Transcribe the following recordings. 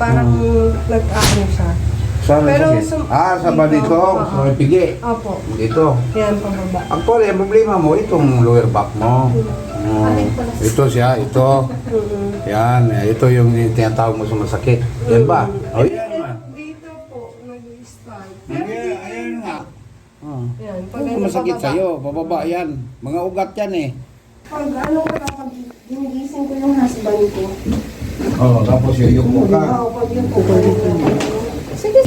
parang nag-ano siya. Saan Pero ang sakit? Sa balito, sa may pigi. Opo. Dito. Yan, pababa. Actually, ang problema mo, itong lower back mo. Ito siya, ito. Yan, ito yung tinatawag mo sa masakit. Yan ba? O yan nga. Dito po, nag-start. Ayan nga. Yan, pag Ano masakit sa'yo? Pababa yan. Mga ugat yan eh. Pag ano ko kapag ginigising ko yung husband ko. Tapos yung mo ka. Oo, pag yun po. Sige.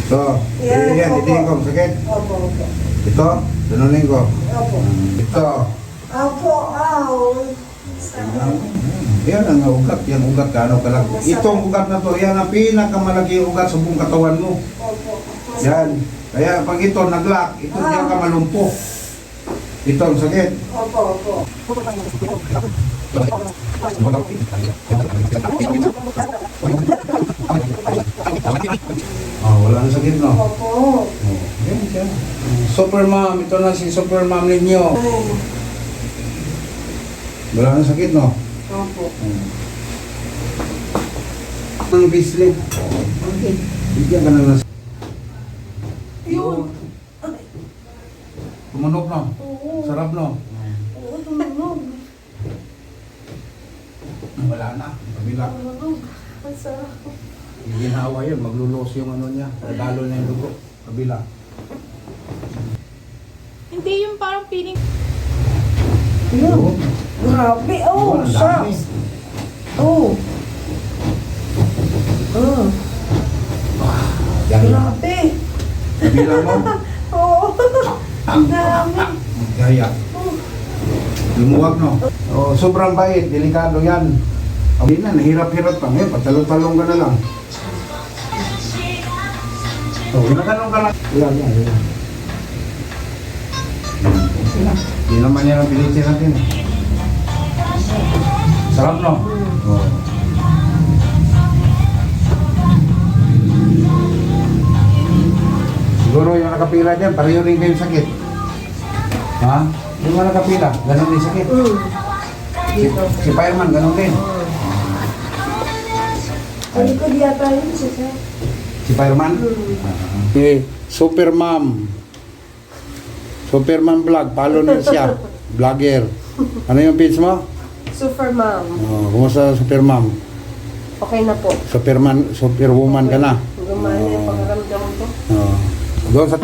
Ito. Yan, titingin ko. Masakit. Opo, opo. Ito. Tununin ko. Opo. Ito. Opo, ow. Yan ang ugat. Yan ugat ka. Ano ka lang. Itong ugat na to, yan ang pinakamalaking ugat sa buong katawan mo. Opo. Yan. Kaya pag ito nag-lock, ito diyan ka malumpo. Ito ang sakit. Opo, opo. Wala nang sakit, no? Opo. Yan siya. Super mom, ito na si super mom ninyo. Wala nang sakit, no? Opo. Ang bislit. Okay. Bigyan ka na ng Yun. tumunog, no? Oo. Sarap, no? Oo, tumunog. Wala na. Kabila. Tumunog. Ang sarap. Ginawa yun. Maglulos yung ano niya. Regalo na yung dugo. Kabila. Hindi yung parang feeling. Yun. Grabe. Oh, Ang dami. shucks. Oh. Oh. Yan yan. Grabe. Kabila mo. Oo. Ang dami. Gaya. Lumuwag, no? Sobrang bait. Delikado yan. Hindi na, nahirap-hirap pa. Ngayon, patalong-talong ka na lang. Ginaganong ka lang. Yan. Okay na. Hindi naman yan ang pilitin natin. Sarap, no? Oo. Siguro yung nakapila dyan, pareho rin kayong sakit. Ha? Yung mga nakapila, ganun din sakit. Si fireman, ganun din. Ang likod yata yun siya. Si fireman? Super mom. Superman vlog, follow na siya. Vlogger. Ano yung page mo? Super mom. Kumusta super mom? Okay na po. Superwoman ka na. Gumana yung pangaramdam ko. Doon sa